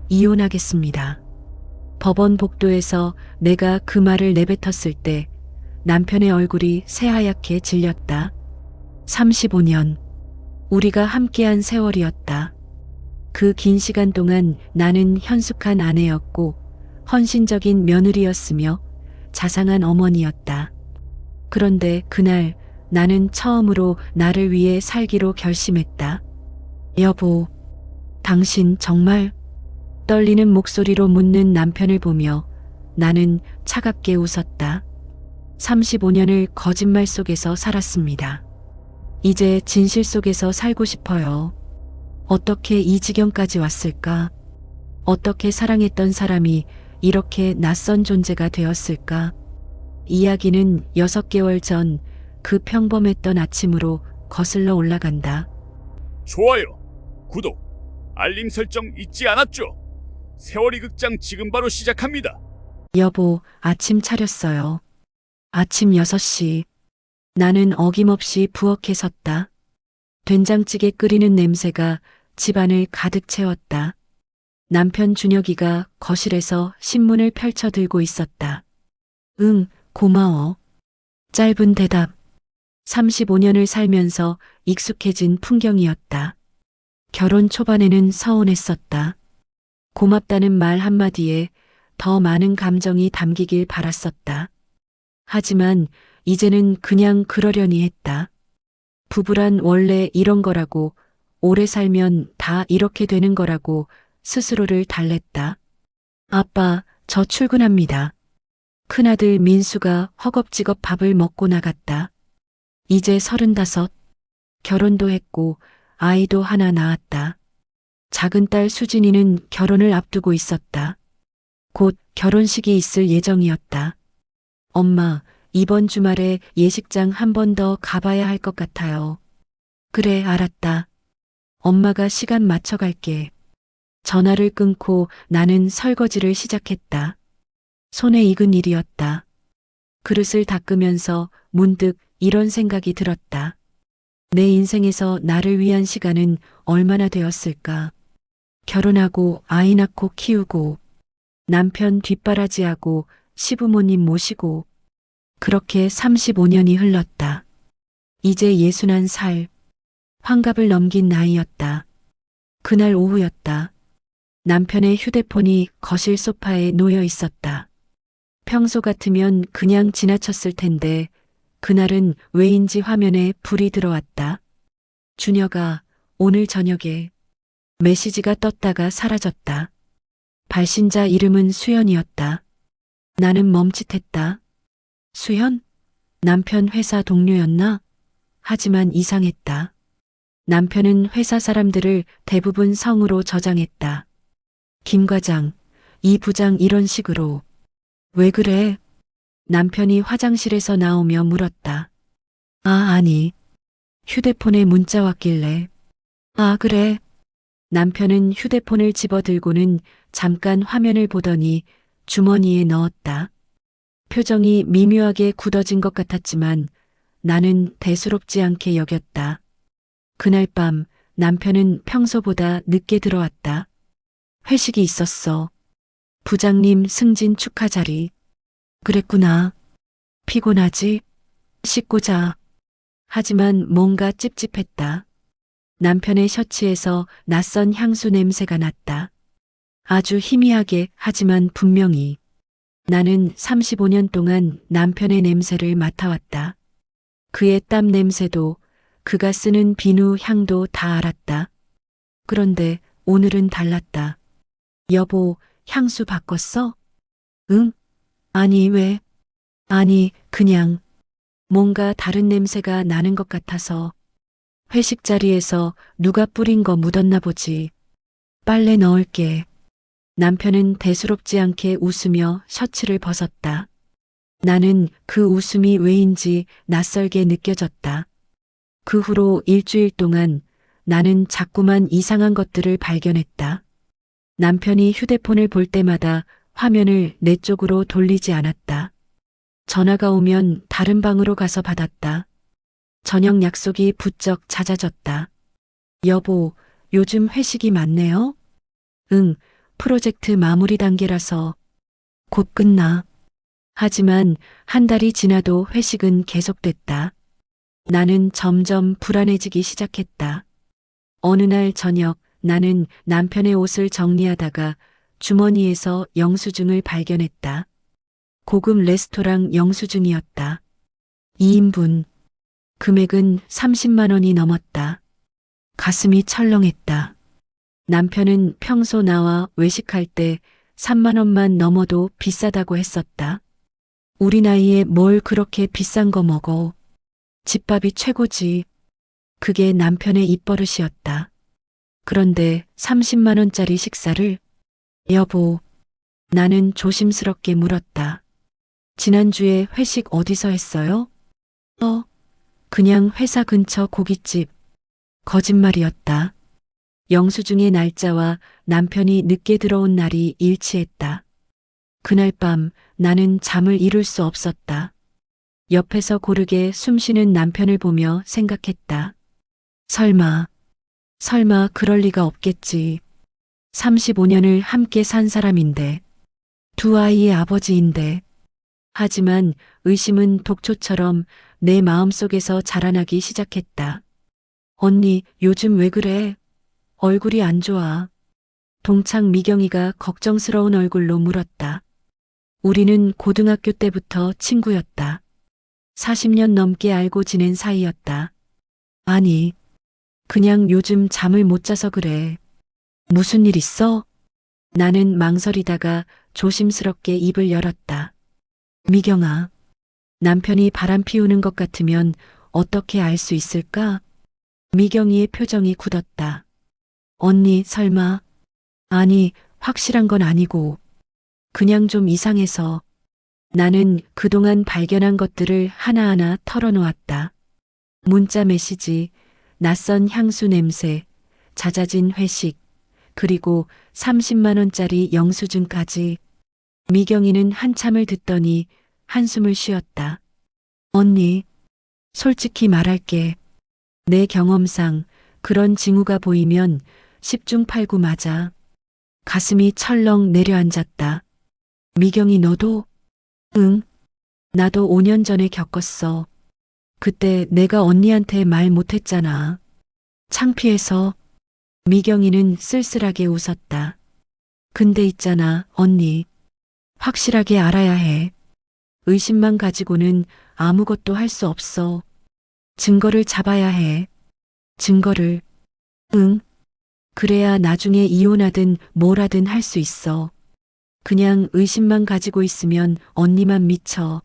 이혼하겠습니다. 법원 복도에서 내가 그 말을 내뱉었을 때 남편의 얼굴이 새하얗게 질렸다. 35년. 우리가 함께한 세월이었다. 그 긴 시간 동안 나는 현숙한 아내였고 헌신적인 며느리였으며 자상한 어머니였다. 그런데 그날 나는 처음으로 나를 위해 살기로 결심했다. 여보, 당신 정말? 떨리는 목소리로 묻는 남편을 보며 나는 차갑게 웃었다. 35년을 거짓말 속에서 살았습니다. 이제 진실 속에서 살고 싶어요. 어떻게 이 지경까지 왔을까? 어떻게 사랑했던 사람이 이렇게 낯선 존재가 되었을까? 이야기는 6개월 전 그 평범했던 아침으로 거슬러 올라간다. 좋아요, 구독, 알림 설정 잊지 않았죠? 세월이 극장 지금 바로 시작합니다. 여보, 아침 차렸어요. 아침 6시. 나는 어김없이 부엌에 섰다. 된장찌개 끓이는 냄새가 집안을 가득 채웠다. 남편 준혁이가 거실에서 신문을 펼쳐 들고 있었다. 응, 고마워. 짧은 대답. 35년을 살면서 익숙해진 풍경이었다. 결혼 초반에는 서운했었다. 고맙다는 말 한마디에 더 많은 감정이 담기길 바랐었다. 하지만 이제는 그냥 그러려니 했다. 부부란 원래 이런 거라고, 오래 살면 다 이렇게 되는 거라고 스스로를 달랬다. 아빠, 저 출근합니다. 큰아들 민수가 허겁지겁 밥을 먹고 나갔다. 이제 35, 결혼도 했고 아이도 하나 낳았다. 작은 딸 수진이는 결혼을 앞두고 있었다. 곧 결혼식이 있을 예정이었다. 엄마, 이번 주말에 예식장 한 번 더 가봐야 할 것 같아요. 그래, 알았다. 엄마가 시간 맞춰 갈게. 전화를 끊고 나는 설거지를 시작했다. 손에 익은 일이었다. 그릇을 닦으면서 문득 이런 생각이 들었다. 내 인생에서 나를 위한 시간은 얼마나 되었을까? 결혼하고 아이 낳고 키우고 남편 뒷바라지하고 시부모님 모시고 그렇게 35년이 흘렀다. 이제 61살, 환갑을 넘긴 나이였다. 그날 오후였다. 남편의 휴대폰이 거실 소파에 놓여 있었다. 평소 같으면 그냥 지나쳤을 텐데 그날은 왜인지 화면에 불이 들어왔다. 준혁아, 오늘 저녁에. 메시지가 떴다가 사라졌다. 발신자 이름은 수연이었다. 나는 멈칫했다. 수연? 남편 회사 동료였나? 하지만 이상했다. 남편은 회사 사람들을 대부분 성으로 저장했다. 김 과장, 이 부장 이런 식으로. 왜 그래? 남편이 화장실에서 나오며 물었다. 아니. 휴대폰에 문자 왔길래. 아, 그래. 남편은 휴대폰을 집어들고는 잠깐 화면을 보더니 주머니에 넣었다. 표정이 미묘하게 굳어진 것 같았지만 나는 대수롭지 않게 여겼다. 그날 밤 남편은 평소보다 늦게 들어왔다. 회식이 있었어. 부장님 승진 축하 자리. 그랬구나. 피곤하지? 씻고 자. 하지만 뭔가 찝찝했다. 남편의 셔츠에서 낯선 향수 냄새가 났다. 아주 희미하게 하지만 분명히. 나는 35년 동안 남편의 냄새를 맡아왔다. 그의 땀 냄새도 그가 쓰는 비누 향도 다 알았다. 그런데 오늘은 달랐다. 여보, 향수 바꿨어? 응? 아니, 왜? 아니, 그냥 뭔가 다른 냄새가 나는 것 같아서. 회식 자리에서 누가 뿌린 거 묻었나 보지. 빨래 넣을게. 남편은 대수롭지 않게 웃으며 셔츠를 벗었다. 나는 그 웃음이 왜인지 낯설게 느껴졌다. 그 후로 일주일 동안 나는 자꾸만 이상한 것들을 발견했다. 남편이 휴대폰을 볼 때마다 화면을 내 쪽으로 돌리지 않았다. 전화가 오면 다른 방으로 가서 받았다. 저녁 약속이 부쩍 잦아졌다. 여보, 요즘 회식이 많네요? 응, 프로젝트 마무리 단계라서 곧 끝나. 하지만 한 달이 지나도 회식은 계속됐다. 나는 점점 불안해지기 시작했다. 어느 날 저녁 나는 남편의 옷을 정리하다가 주머니에서 영수증을 발견했다. 고급 레스토랑 영수증이었다. 2인분. 금액은 30만 원이 넘었다. 가슴이 철렁했다. 남편은 평소 나와 외식할 때 3만 원만 넘어도 비싸다고 했었다. 우리 나이에 뭘 그렇게 비싼 거 먹어. 집밥이 최고지. 그게 남편의 입버릇이었다. 그런데 30만 원짜리 식사를 여보, 나는 조심스럽게 물었다. 지난주에 회식 어디서 했어요? 그냥 회사 근처 고깃집. 거짓말이었다. 영수증의 날짜와 남편이 늦게 들어온 날이 일치했다. 그날 밤 나는 잠을 이룰 수 없었다. 옆에서 고르게 숨쉬는 남편을 보며 생각했다. 설마 그럴 리가 없겠지. 35년을 함께 산 사람인데, 두 아이의 아버지인데. 하지만 의심은 독초처럼 내 마음속에서 자라나기 시작했다. 언니, 요즘 왜 그래? 얼굴이 안 좋아. 동창 미경이가 걱정스러운 얼굴로 물었다. 우리는 고등학교 때부터 친구였다. 40년 넘게 알고 지낸 사이였다. 아니, 그냥 요즘 잠을 못 자서 그래. 무슨 일 있어? 나는 망설이다가 조심스럽게 입을 열었다. 미경아, 남편이 바람 피우는 것 같으면 어떻게 알 수 있을까? 미경이의 표정이 굳었다. 언니, 설마. 아니, 확실한 건 아니고. 그냥 좀 이상해서. 나는 그동안 발견한 것들을 하나하나 털어놓았다. 문자 메시지, 낯선 향수 냄새, 잦아진 회식, 그리고 30만 원짜리 영수증까지. 미경이는 한참을 듣더니 한숨을 쉬었다. 언니, 솔직히 말할게. 내 경험상 그런 징후가 보이면 10중 8구 맞아. 가슴이 철렁 내려앉았다. 미경이 너도? 응. 나도 5년 전에 겪었어. 그때 내가 언니한테 말 못했잖아. 창피해서. 미경이는 쓸쓸하게 웃었다. 근데 있잖아, 언니. 확실하게 알아야 해. 의심만 가지고는 아무것도 할 수 없어. 증거를 잡아야 해. 증거를. 응. 그래야 나중에 이혼하든 뭘 하든 할 수 있어. 그냥 의심만 가지고 있으면 언니만 미쳐.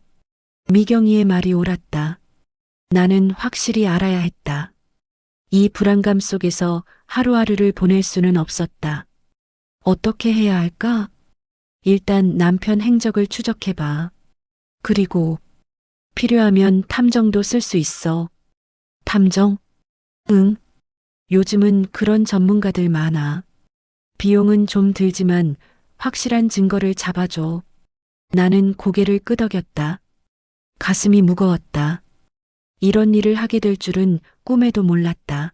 미경이의 말이 옳았다. 나는 확실히 알아야 했다. 이 불안감 속에서 하루하루를 보낼 수는 없었다. 어떻게 해야 할까? 일단 남편 행적을 추적해봐. 그리고 필요하면 탐정도 쓸 수 있어. 탐정? 응. 요즘은 그런 전문가들 많아. 비용은 좀 들지만 확실한 증거를 잡아줘. 나는 고개를 끄덕였다. 가슴이 무거웠다. 이런 일을 하게 될 줄은 꿈에도 몰랐다.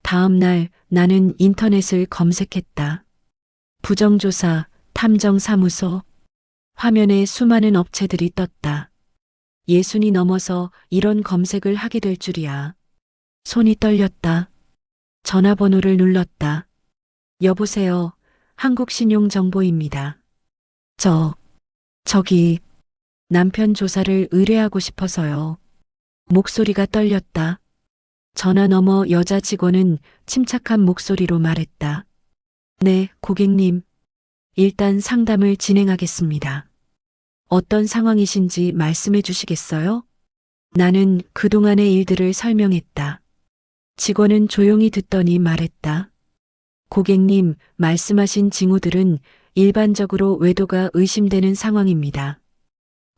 다음 날 나는 인터넷을 검색했다. 부정조사, 탐정사무소. 화면에 수많은 업체들이 떴다. 60이 넘어서 이런 검색을 하게 될 줄이야. 손이 떨렸다. 전화번호를 눌렀다. 여보세요. 한국신용정보입니다. 저기, 남편 조사를 의뢰하고 싶어서요. 목소리가 떨렸다. 전화 너머 여자 직원은 침착한 목소리로 말했다. 네, 고객님. 일단 상담을 진행하겠습니다. 어떤 상황이신지 말씀해 주시겠어요? 나는 그동안의 일들을 설명했다. 직원은 조용히 듣더니 말했다. 고객님, 말씀하신 징후들은 일반적으로 외도가 의심되는 상황입니다.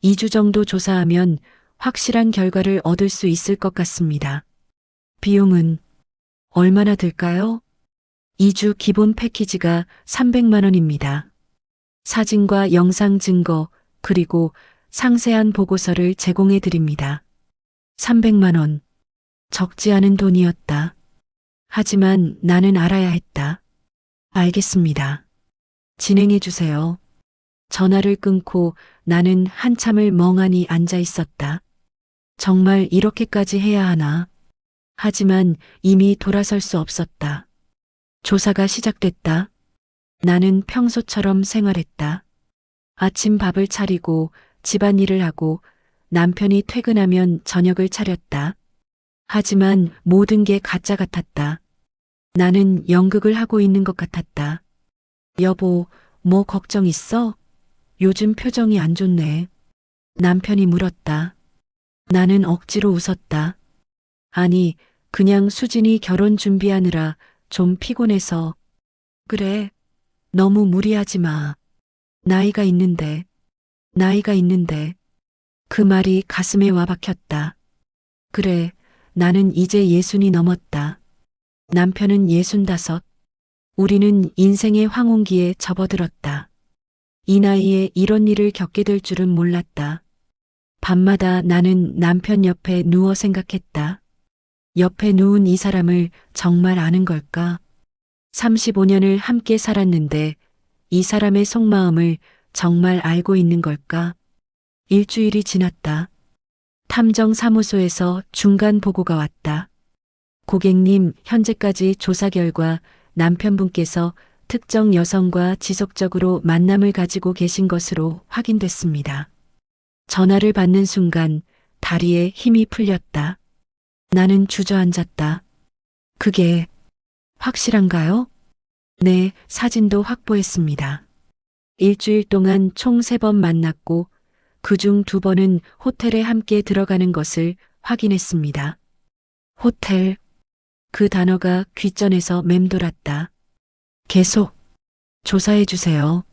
2주 정도 조사하면 확실한 결과를 얻을 수 있을 것 같습니다. 비용은 얼마나 들까요? 2주 기본 패키지가 300만 원입니다. 사진과 영상 증거, 그리고 상세한 보고서를 제공해 드립니다. 300만 원. 적지 않은 돈이었다. 하지만 나는 알아야 했다. 알겠습니다. 진행해 주세요. 전화를 끊고 나는 한참을 멍하니 앉아 있었다. 정말 이렇게까지 해야 하나? 하지만 이미 돌아설 수 없었다. 조사가 시작됐다. 나는 평소처럼 생활했다. 아침 밥을 차리고 집안일을 하고 남편이 퇴근하면 저녁을 차렸다. 하지만 모든 게 가짜 같았다. 나는 연극을 하고 있는 것 같았다. 여보, 뭐 걱정 있어? 요즘 표정이 안 좋네. 남편이 물었다. 나는 억지로 웃었다. 아니, 그냥 수진이 결혼 준비하느라 좀 피곤해서. 그래, 너무 무리하지 마. 나이가 있는데. 그 말이 가슴에 와 박혔다. 그래, 나는 이제 60이 넘었다. 남편은 65. 우리는 인생의 황혼기에 접어들었다. 이 나이에 이런 일을 겪게 될 줄은 몰랐다. 밤마다 나는 남편 옆에 누워 생각했다. 옆에 누운 이 사람을 정말 아는 걸까? 35년을 함께 살았는데 이 사람의 속마음을 정말 알고 있는 걸까? 일주일이 지났다. 탐정사무소에서 중간 보고가 왔다. 고객님, 현재까지 조사 결과 남편분께서 특정 여성과 지속적으로 만남을 가지고 계신 것으로 확인됐습니다. 전화를 받는 순간 다리에 힘이 풀렸다. 나는 주저앉았다. 그게 확실한가요? 네, 사진도 확보했습니다. 일주일 동안 총 3번 만났고 그중 2번은 호텔에 함께 들어가는 것을 확인했습니다. 호텔. 그 단어가 귓전에서 맴돌았다. 계속 조사해 주세요.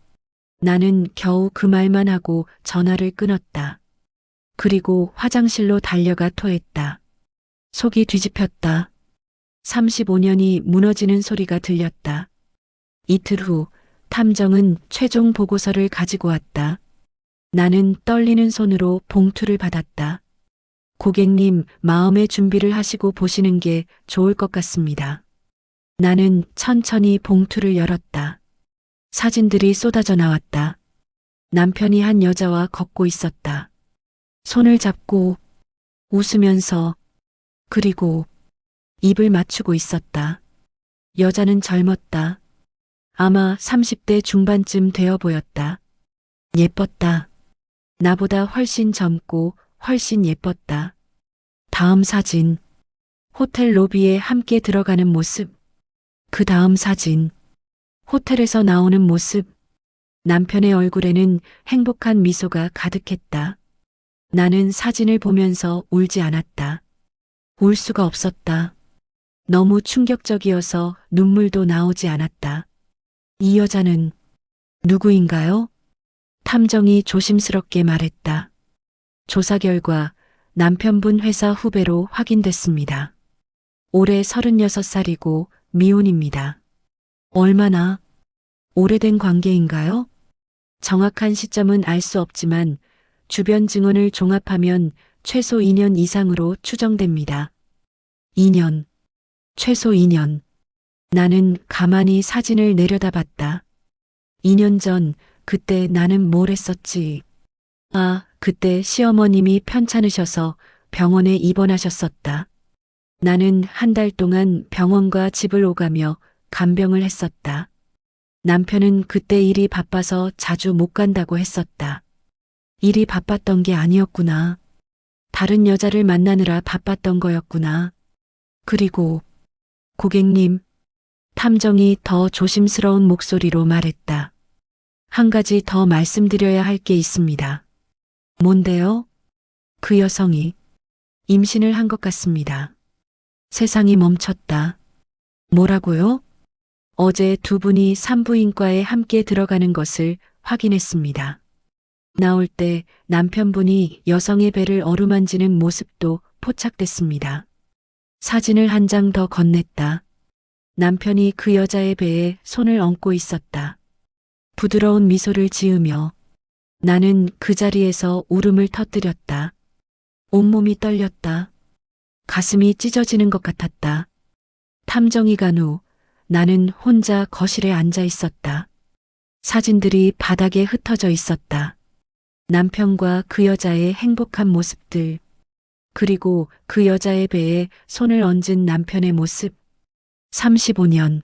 나는 겨우 그 말만 하고 전화를 끊었다. 그리고 화장실로 달려가 토했다. 속이 뒤집혔다. 35년이 무너지는 소리가 들렸다. 이틀 후 탐정은 최종 보고서를 가지고 왔다. 나는 떨리는 손으로 봉투를 받았다. 고객님, 마음의 준비를 하시고 보시는 게 좋을 것 같습니다. 나는 천천히 봉투를 열었다. 사진들이 쏟아져 나왔다. 남편이 한 여자와 걷고 있었다. 손을 잡고 웃으면서 그리고 입을 맞추고 있었다. 여자는 젊었다. 아마 30대 중반쯤 되어 보였다. 예뻤다. 나보다 훨씬 젊고 훨씬 예뻤다. 다음 사진. 호텔 로비에 함께 들어가는 모습. 그 다음 사진. 호텔에서 나오는 모습. 남편의 얼굴에는 행복한 미소가 가득했다. 나는 사진을 보면서 울지 않았다. 울 수가 없었다. 너무 충격적이어서 눈물도 나오지 않았다. 이 여자는 누구인가요? 탐정이 조심스럽게 말했다. 조사 결과 남편분 회사 후배로 확인됐습니다. 올해 36살이고 미혼입니다. 얼마나 오래된 관계인가요? 정확한 시점은 알 수 없지만 주변 증언을 종합하면 최소 2년 이상으로 추정됩니다. 2년. 최소 2년. 나는 가만히 사진을 내려다봤다. 2년 전 그때 나는 뭘 했었지? 아, 그때 시어머님이 편찮으셔서 병원에 입원하셨었다. 나는 한 달 동안 병원과 집을 오가며 간병을 했었다. 남편은 그때 일이 바빠서 자주 못 간다고 했었다. 일이 바빴던 게 아니었구나. 다른 여자를 만나느라 바빴던 거였구나. 그리고 고객님, 탐정이 더 조심스러운 목소리로 말했다. 한 가지 더 말씀드려야 할 게 있습니다. 뭔데요? 그 여성이 임신을 한 것 같습니다. 세상이 멈췄다. 뭐라고요? 어제 2분이 산부인과에 함께 들어가는 것을 확인했습니다. 나올 때 남편분이 여성의 배를 어루만지는 모습도 포착됐습니다. 사진을 한 장 더 건넸다. 남편이 그 여자의 배에 손을 얹고 있었다. 부드러운 미소를 지으며 나는 그 자리에서 울음을 터뜨렸다. 온몸이 떨렸다. 가슴이 찢어지는 것 같았다. 탐정이 간 후 나는 혼자 거실에 앉아 있었다. 사진들이 바닥에 흩어져 있었다. 남편과 그 여자의 행복한 모습들, 그리고 그 여자의 배에 손을 얹은 남편의 모습. 35년.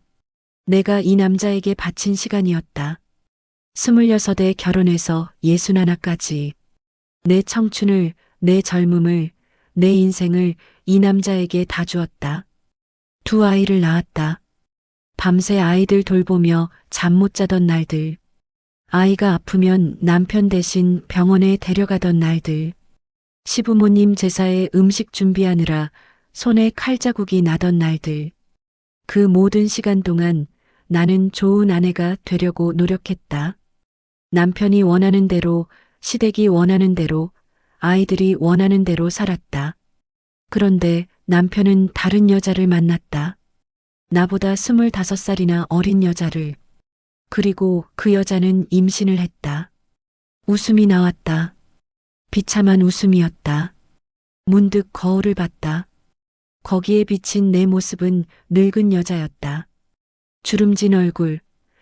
내가 이 남자에게 바친 시간이었다. 26에 결혼해서 61까지. 내 청춘을, 내 젊음을, 내 인생을 이 남자에게 다 주었다. 두 아이를 낳았다. 밤새 아이들 돌보며 잠 못 자던 날들. 아이가 아프면 남편 대신 병원에 데려가던 날들. 시부모님 제사에 음식 준비하느라 손에 칼자국이 나던 날들. 그 모든 시간 동안 나는 좋은 아내가 되려고 노력했다. 남편이 원하는 대로, 시댁이 원하는 대로, 아이들이 원하는 대로 살았다. 그런데 남편은 다른 여자를 만났다. 나보다 25살이나 어린 여자를. 그리고 그 여자는 임신을 했다. 웃음이 나왔다. 비참한 웃음이었다. 문득 거울을 봤다. 거기에 비친 내 모습은 늙은 여자였다. 주름진 얼굴,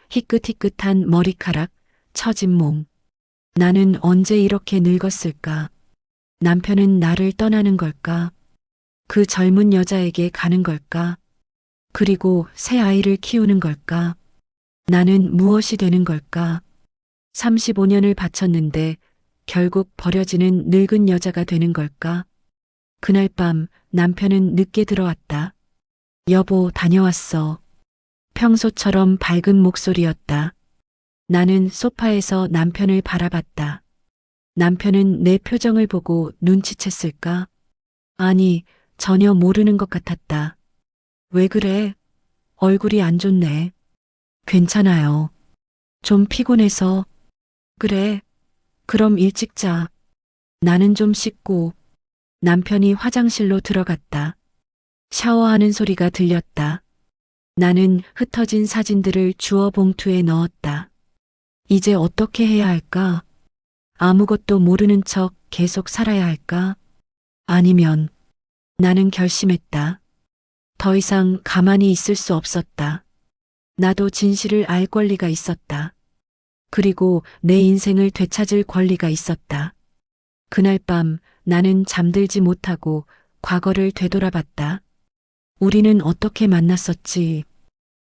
희끗희끗한 머리카락, 처진 몸. 나는 언제 이렇게 늙었을까? 남편은 나를 떠나는 걸까? 그 젊은 여자에게 가는 걸까? 그리고 새 아이를 키우는 걸까? 나는 무엇이 되는 걸까? 35년을 바쳤는데 결국 버려지는 늙은 여자가 되는 걸까? 그날 밤 남편은 늦게 들어왔다. 여보, 다녀왔어. 평소처럼 밝은 목소리였다. 나는 소파에서 남편을 바라봤다. 남편은 내 표정을 보고 눈치챘을까? 아니, 전혀 모르는 것 같았다. 왜 그래? 얼굴이 안 좋네. 괜찮아요. 좀 피곤해서. 그래. 그럼 일찍 자. 나는 좀 씻고. 남편이 화장실로 들어갔다. 샤워하는 소리가 들렸다. 나는 흩어진 사진들을 주워 봉투에 넣었다. 이제 어떻게 해야 할까? 아무것도 모르는 척 계속 살아야 할까? 아니면 나는 결심했다. 더 이상 가만히 있을 수 없었다. 나도 진실을 알 권리가 있었다. 그리고 내 인생을 되찾을 권리가 있었다. 그날 밤 나는 잠들지 못하고 과거를 되돌아봤다. 우리는 어떻게 만났었지?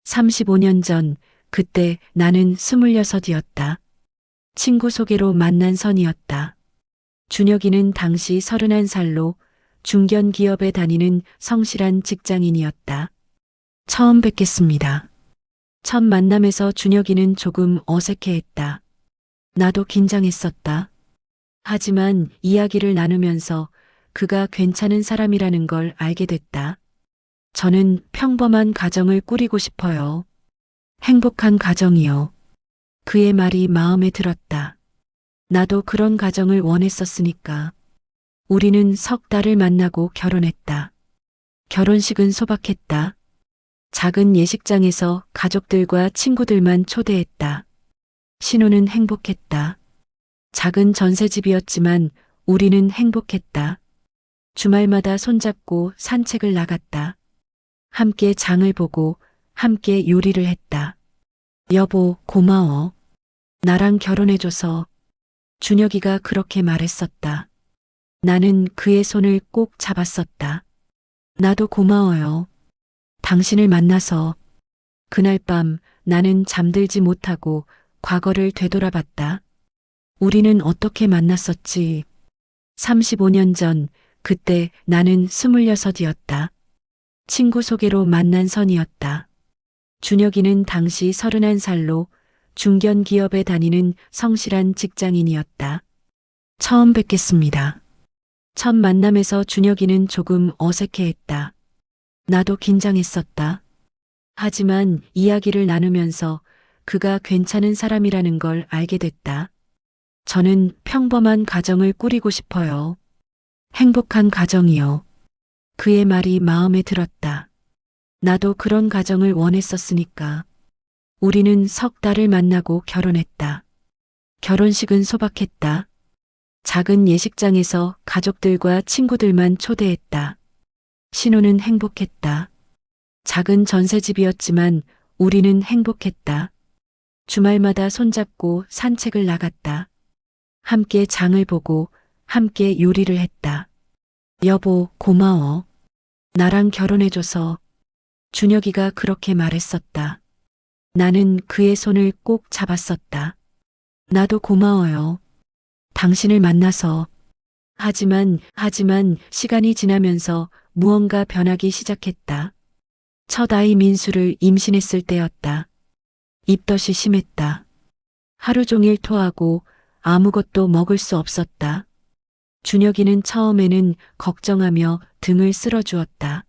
35년 전, 그때 나는 26이었다. 친구 소개로 만난 선이었다. 준혁이는 당시 31살로 중견 기업에 다니는 성실한 직장인이었다. 처음 뵙겠습니다. 첫 만남에서 준혁이는 조금 어색해했다. 나도 긴장했었다. 하지만 이야기를 나누면서 그가 괜찮은 사람이라는 걸 알게 됐다. 저는 평범한 가정을 꾸리고 싶어요. 행복한 가정이요. 그의 말이 마음에 들었다. 나도 그런 가정을 원했었으니까. 우리는 석 달을 만나고 결혼했다. 결혼식은 소박했다. 작은 예식장에서 가족들과 친구들만 초대했다. 신우는 행복했다. 작은 전셋집이었지만 우리는 행복했다. 주말마다 손잡고 산책을 나갔다. 함께 장을 보고 함께 요리를 했다. 여보, 고마워. 나랑 결혼해줘서. 준혁이가 그렇게 말했었다. 나는 그의 손을 꼭 잡았었다. 나도 고마워요. 당신을 만나서. 그날 밤 나는 잠들지 못하고 과거를 되돌아봤다. 우리는 어떻게 만났었지? 35년 전, 그때 나는 26이었다. 친구 소개로 만난 선이었다. 준혁이는 당시 31살로 중견 기업에 다니는 성실한 직장인이었다. 처음 뵙겠습니다. 첫 만남에서 준혁이는 조금 어색해했다. 나도 긴장했었다. 하지만 이야기를 나누면서 그가 괜찮은 사람이라는 걸 알게 됐다. 저는 평범한 가정을 꾸리고 싶어요. 행복한 가정이요. 그의 말이 마음에 들었다. 나도 그런 가정을 원했었으니까. 우리는 석 달을 만나고 결혼했다. 결혼식은 소박했다. 작은 예식장에서 가족들과 친구들만 초대했다. 신우는 행복했다. 작은 전셋집이었지만 우리는 행복했다. 주말마다 손잡고 산책을 나갔다. 함께 장을 보고 함께 요리를 했다. 여보, 고마워. 나랑 결혼해줘서. 준혁이가 그렇게 말했었다. 나는 그의 손을 꼭 잡았었다. 나도 고마워요. 당신을 만나서. 하지만 시간이 지나면서 무언가 변하기 시작했다. 첫 아이 민수를 임신했을 때였다. 입덧이 심했다. 하루 종일 토하고 아무것도 먹을 수 없었다. 준혁이는 처음에는 걱정하며 등을 쓸어주었다.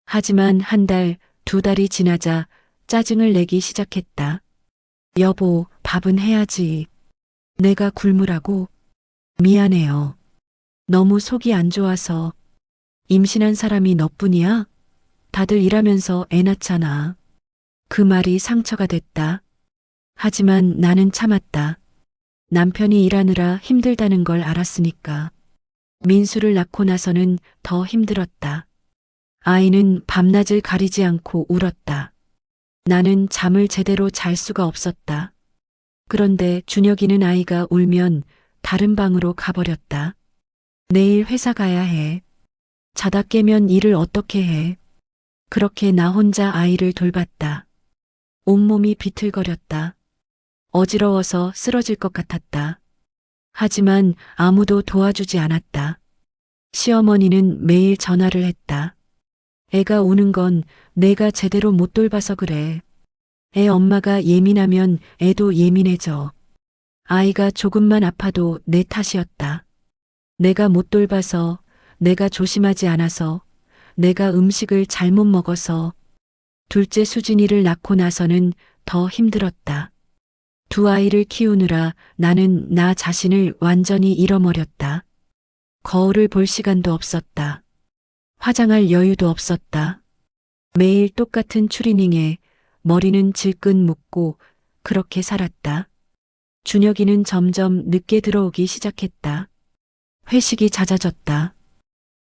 하지만 한 달, 두 달이 지나자 짜증을 내기 시작했다. 여보, 밥은 해야지. 내가 굶으라고. 미안해요. 너무 속이 안 좋아서. 임신한 사람이 너뿐이야? 다들 일하면서 애 낳잖아. 그 말이 상처가 됐다. 하지만 나는 참았다. 남편이 일하느라 힘들다는 걸 알았으니까. 민수를 낳고 나서는 더 힘들었다. 아이는 밤낮을 가리지 않고 울었다. 나는 잠을 제대로 잘 수가 없었다. 그런데 준혁이는 아이가 울면 다른 방으로 가버렸다. 내일 회사 가야 해. 자다 깨면 일을 어떻게 해. 그렇게 나 혼자 아이를 돌봤다. 온몸이 비틀거렸다. 어지러워서 쓰러질 것 같았다. 하지만 아무도 도와주지 않았다. 시어머니는 매일 전화를 했다. 애가 우는 건 내가 제대로 못 돌봐서 그래. 애 엄마가 예민하면 애도 예민해져. 아이가 조금만 아파도 내 탓이었다. 내가 못 돌봐서, 내가 조심하지 않아서, 내가 음식을 잘못 먹어서. 둘째 수진이를 낳고 나서는 더 힘들었다. 두 아이를 키우느라 나는 나 자신을 완전히 잃어버렸다. 거울을 볼 시간도 없었다. 화장할 여유도 없었다. 매일 똑같은 추리닝에 머리는 질끈 묶고 그렇게 살았다. 준혁이는 점점 늦게 들어오기 시작했다. 회식이 잦아졌다.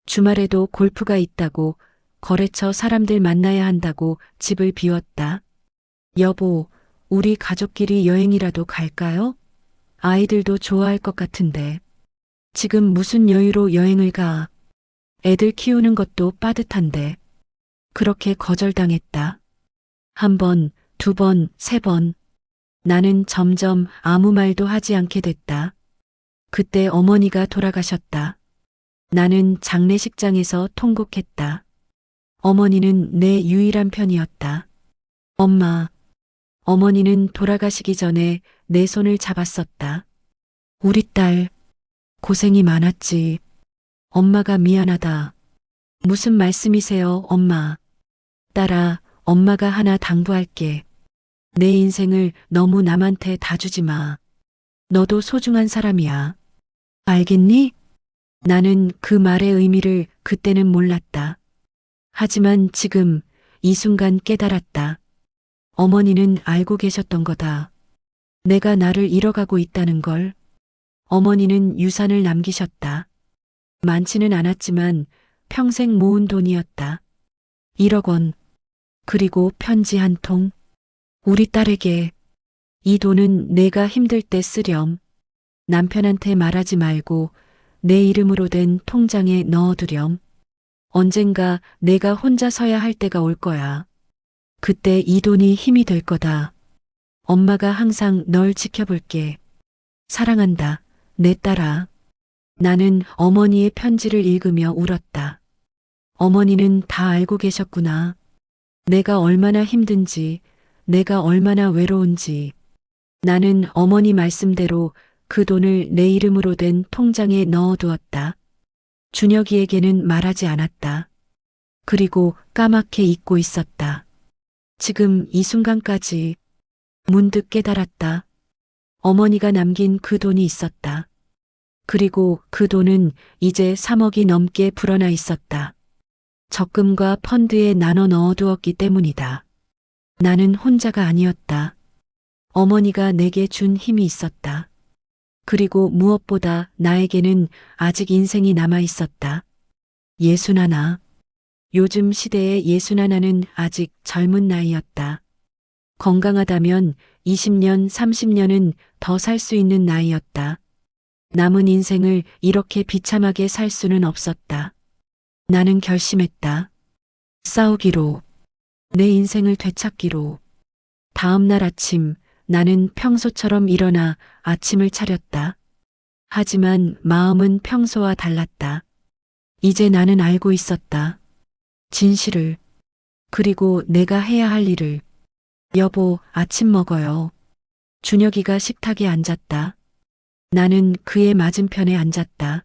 주말에도 골프가 있다고, 거래처 사람들 만나야 한다고 집을 비웠다. 여보, 우리 가족끼리 여행이라도 갈까요? 아이들도 좋아할 것 같은데. 지금 무슨 여유로 여행을 가. 애들 키우는 것도 빠듯한데. 그렇게 거절당했다. 한 번, 두 번, 세 번. 나는 점점 아무 말도 하지 않게 됐다. 그때 어머니가 돌아가셨다. 나는 장례식장에서 통곡했다. 어머니는 내 유일한 편이었다. 엄마. 어머니는 돌아가시기 전에 내 손을 잡았었다. 우리 딸, 고생이 많았지. 엄마가 미안하다. 무슨 말씀이세요, 엄마? 딸아, 엄마가 하나 당부할게. 내 인생을 너무 남한테 다 주지 마. 너도 소중한 사람이야. 알겠니? 나는 그 말의 의미를 그때는 몰랐다. 하지만 지금 이 순간 깨달았다. 어머니는 알고 계셨던 거다. 내가 나를 잃어가고 있다는 걸. 어머니는 유산을 남기셨다. 많지는 않았지만 평생 모은 돈이었다. 1억 원. 그리고 편지 한 통. 우리 딸에게. 이 돈은 내가 힘들 때 쓰렴. 남편한테 말하지 말고 내 이름으로 된 통장에 넣어두렴. 언젠가 내가 혼자 서야 할 때가 올 거야. 그때 이 돈이 힘이 될 거다. 엄마가 항상 널 지켜볼게. 사랑한다, 내 딸아. 나는 어머니의 편지를 읽으며 울었다. 어머니는 다 알고 계셨구나. 내가 얼마나 힘든지, 내가 얼마나 외로운지. 나는 어머니 말씀대로 그 돈을 내 이름으로 된 통장에 넣어두었다. 준혁이에게는 말하지 않았다. 그리고 까맣게 잊고 있었다. 지금 이 순간까지 문득 깨달았다. 어머니가 남긴 그 돈이 있었다. 그리고 그 돈은 이제 3억이 넘게 불어나 있었다. 적금과 펀드에 나눠 넣어두었기 때문이다. 나는 혼자가 아니었다. 어머니가 내게 준 힘이 있었다. 그리고 무엇보다 나에게는 아직 인생이 남아 있었다. 61. 요즘 시대의 61는 아직 젊은 나이였다. 건강하다면 20년, 30년은 더 살 수 있는 나이였다. 남은 인생을 이렇게 비참하게 살 수는 없었다. 나는 결심했다. 싸우기로. 내 인생을 되찾기로. 다음 날 아침 나는 평소처럼 일어나 아침을 차렸다. 하지만 마음은 평소와 달랐다. 이제 나는 알고 있었다. 진실을. 그리고 내가 해야 할 일을. 여보, 아침 먹어요. 준혁이가 식탁에 앉았다. 나는 그의 맞은편에 앉았다.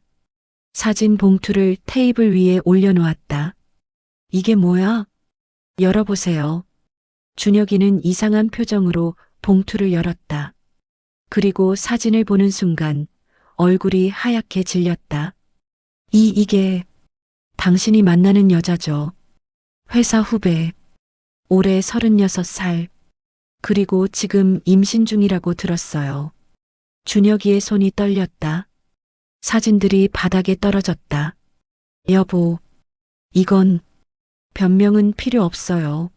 사진 봉투를 테이블 위에 올려놓았다. 이게 뭐야? 열어보세요. 준혁이는 이상한 표정으로 봉투를 열었다. 그리고 사진을 보는 순간 얼굴이 하얗게 질렸다. 이게 당신이 만나는 여자죠. 회사 후배. 올해 36살. 그리고 지금 임신 중이라고 들었어요. 준혁이의 손이 떨렸다. 사진들이 바닥에 떨어졌다. 여보, 이건 변명은 필요 없어요.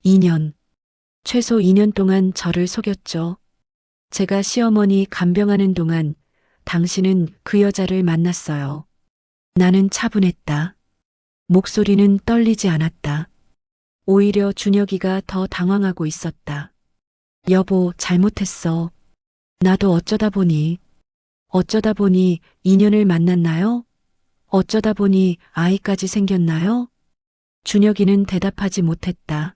2년. 최소 2년 동안 저를 속였죠. 제가 시어머니 간병하는 동안 당신은 그 여자를 만났어요. 나는 차분했다. 목소리는 떨리지 않았다. 오히려 준혁이가 더 당황하고 있었다. 여보, 잘못했어. 나도 어쩌다 보니 2년을 만났나요? 어쩌다 보니 아이까지 생겼나요? 준혁이는 대답하지 못했다.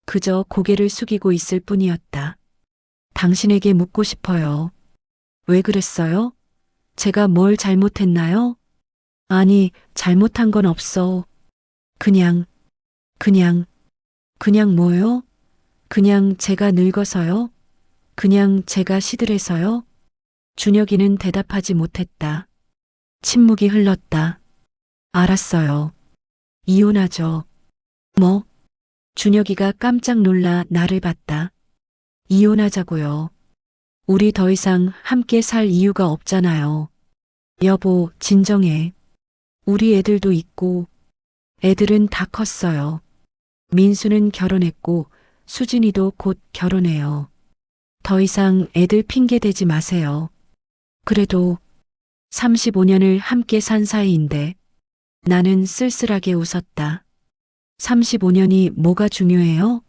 그저 고개를 숙이고 있을 뿐이었다. 당신에게 묻고 싶어요. 왜 그랬어요? 제가 뭘 잘못했나요? 아니, 잘못한 건 없어. 그냥 뭐요? 그냥 제가 늙어서요? 그냥 제가 시들해서요? 준혁이는 대답하지 못했다. 침묵이 흘렀다. 알았어요. 이혼하죠. 뭐? 준혁이가 깜짝 놀라 나를 봤다. 이혼하자고요. 우리 더 이상 함께 살 이유가 없잖아요. 여보, 진정해. 우리 애들도 있고, 애들은 다 컸어요. 민수는 결혼했고, 수진이도 곧 결혼해요. 더 이상 애들 핑계 대지 마세요. 그래도 35년을 함께 산 사이인데, 나는 쓸쓸하게 웃었다. 35년이 뭐가 중요해요?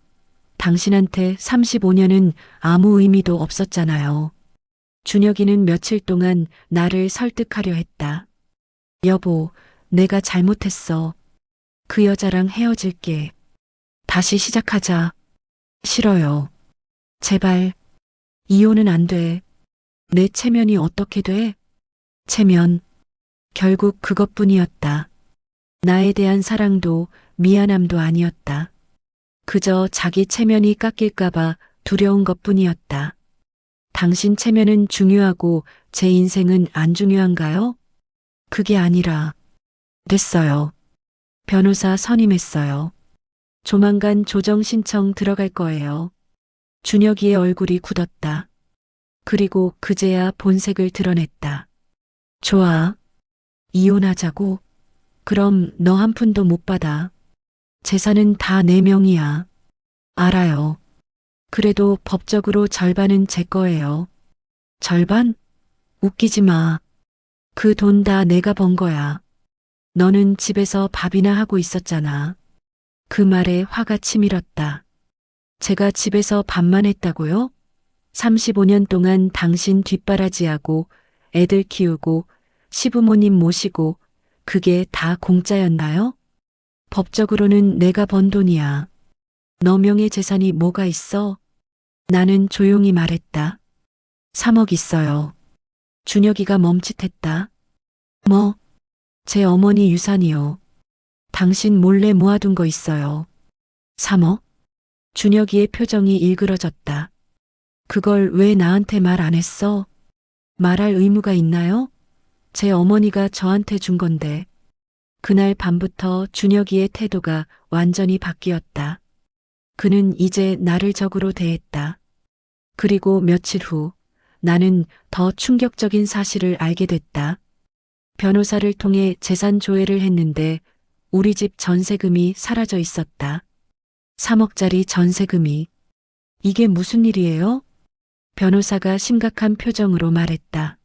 당신한테 35년은 아무 의미도 없었잖아요. 준혁이는 며칠 동안 나를 설득하려 했다. 여보, 내가 잘못했어. 그 여자랑 헤어질게. 다시 시작하자. 싫어요. 제발. 이혼은 안 돼. 내 체면이 어떻게 돼? 체면. 결국 그것뿐이었다. 나에 대한 사랑도 미안함도 아니었다. 그저 자기 체면이 깎일까봐 두려운 것뿐이었다. 당신 체면은 중요하고 제 인생은 안 중요한가요? 그게 아니라, 됐어요. 변호사 선임했어요. 조만간 조정 신청 들어갈 거예요. 준혁이의 얼굴이 굳었다. 그리고 그제야 본색을 드러냈다. 좋아. 이혼하자고? 그럼 너 한 푼도 못 받아. 재산은 다 내 명이야. 알아요. 그래도 법적으로 절반은 제 거예요. 절반? 웃기지 마. 그 돈 다 내가 번 거야. 너는 집에서 밥이나 하고 있었잖아. 그 말에 화가 치밀었다. 제가 집에서 밥만 했다고요? 35년 동안 당신 뒷바라지하고 애들 키우고 시부모님 모시고 그게 다 공짜였나요? 법적으로는 내가 번 돈이야. 너 명의 재산이 뭐가 있어? 나는 조용히 말했다. 3억 있어요. 준혁이가 멈칫했다. 뭐? 제 어머니 유산이요. 당신 몰래 모아둔 거 있어요. 3억? 준혁이의 표정이 일그러졌다. 그걸 왜 나한테 말 안 했어? 말할 의무가 있나요? 제 어머니가 저한테 준 건데. 그날 밤부터 준혁이의 태도가 완전히 바뀌었다. 그는 이제 나를 적으로 대했다. 그리고 며칠 후 나는 더 충격적인 사실을 알게 됐다. 변호사를 통해 재산 조회를 했는데 우리 집 전세금이 사라져 있었다. 3억짜리 전세금이. 이게 무슨 일이에요? 변호사가 심각한 표정으로 말했다.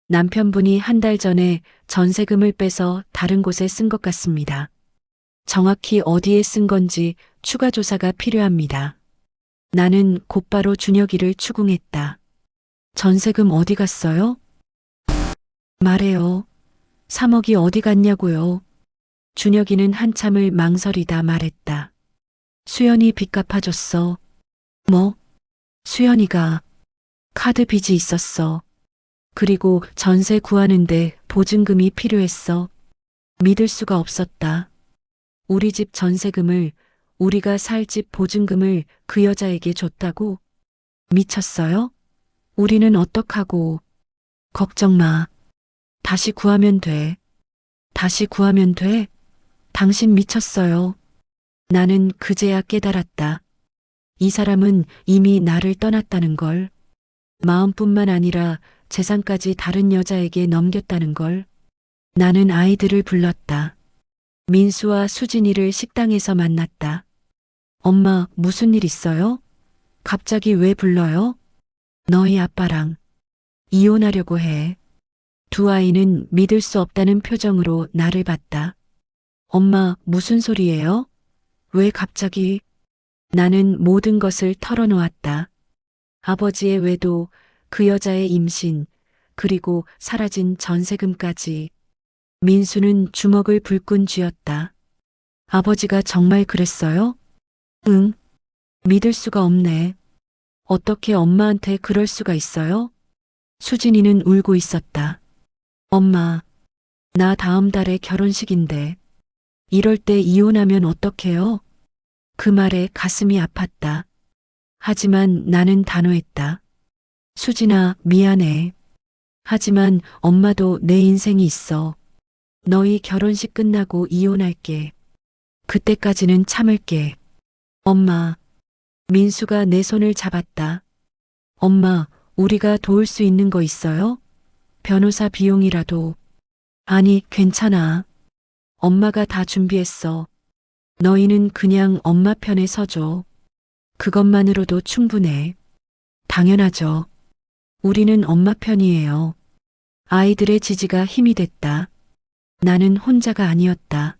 남편분이 한 달 전에 전세금을 빼서 다른 곳에 쓴 것 같습니다. 정확히 어디에 쓴 건지 추가 조사가 필요합니다. 나는 곧바로 준혁이를 추궁했다. 전세금 어디 갔어요? 말해요. 3억이 어디 갔냐고요. 준혁이는 한참을 망설이다 말했다. 수연이 빚 갚아줬어. 뭐? 수연이가 카드 빚이 있었어. 그리고 전세 구하는데 보증금이 필요했어. 믿을 수가 없었다. 우리 집 전세금을, 우리가 살 집 보증금을 그 여자에게 줬다고? 미쳤어요? 우리는 어떡하고. 걱정 마. 다시 구하면 돼. 다시 구하면 돼? 당신 미쳤어요. 나는 그제야 깨달았다. 이 사람은 이미 나를 떠났다는 걸. 마음뿐만 아니라 재산까지 다른 여자에게 넘겼다는 걸. 나는 아이들을 불렀다. 민수와 수진이를 식당에서 만났다. 엄마, 무슨 일 있어요? 갑자기 왜 불러요? 너희 아빠랑 이혼하려고 해. 두 아이는 믿을 수 없다는 표정으로 나를 봤다. 엄마, 무슨 소리예요? 왜 갑자기? 나는 모든 것을 털어놓았다. 아버지의 외도, 그 여자의 임신, 그리고 사라진 전세금까지. 민수는 주먹을 불끈 쥐었다. 아버지가 정말 그랬어요? 응. 믿을 수가 없네. 어떻게 엄마한테 그럴 수가 있어요? 수진이는 울고 있었다. 엄마, 나 다음 달에 결혼식인데. 이럴 때 이혼하면 어떡해요? 그 말에 가슴이 아팠다. 하지만 나는 단호했다. 수진아, 미안해. 하지만 엄마도 내 인생이 있어. 너희 결혼식 끝나고 이혼할게. 그때까지는 참을게. 엄마. 민수가 내 손을 잡았다. 엄마, 우리가 도울 수 있는 거 있어요? 변호사 비용이라도. 아니, 괜찮아. 엄마가 다 준비했어. 너희는 그냥 엄마 편에 서줘. 그것만으로도 충분해. 당연하죠. 우리는 엄마 편이에요. 아이들의 지지가 힘이 됐다. 나는 혼자가 아니었다.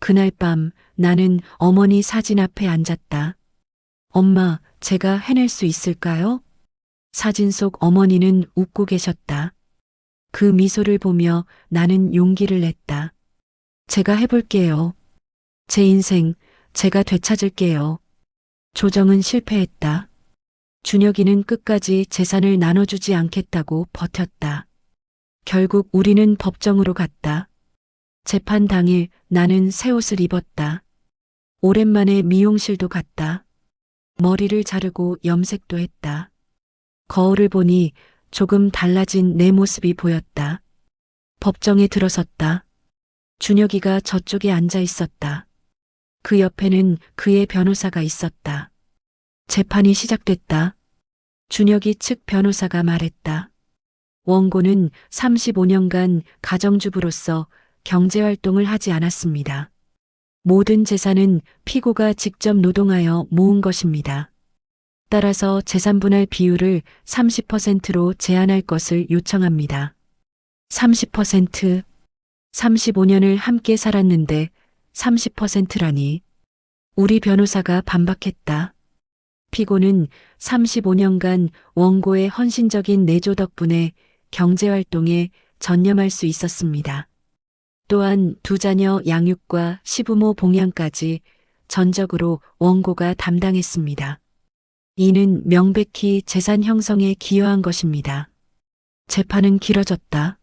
그날 밤 나는 어머니 사진 앞에 앉았다. 엄마, 제가 해낼 수 있을까요? 사진 속 어머니는 웃고 계셨다. 그 미소를 보며 나는 용기를 냈다. 제가 해볼게요. 제 인생, 제가 되찾을게요. 조정은 실패했다. 준혁이는 끝까지 재산을 나눠주지 않겠다고 버텼다. 결국 우리는 법정으로 갔다. 재판 당일 나는 새 옷을 입었다. 오랜만에 미용실도 갔다. 머리를 자르고 염색도 했다. 거울을 보니 조금 달라진 내 모습이 보였다. 법정에 들어섰다. 준혁이가 저쪽에 앉아 있었다. 그 옆에는 그의 변호사가 있었다. 재판이 시작됐다. 준혁이 측 변호사가 말했다. 원고는 35년간 가정주부로서 경제활동을 하지 않았습니다. 모든 재산은 피고가 직접 노동하여 모은 것입니다. 따라서 재산분할 비율을 30%로 제한할 것을 요청합니다. 30%? 35년을 함께 살았는데 30%라니. 우리 변호사가 반박했다. 피고는 35년간 원고의 헌신적인 내조 덕분에 경제활동에 전념할 수 있었습니다. 또한 두 자녀 양육과 시부모 봉양까지 전적으로 원고가 담당했습니다. 이는 명백히 재산 형성에 기여한 것입니다. 재판은 길어졌다.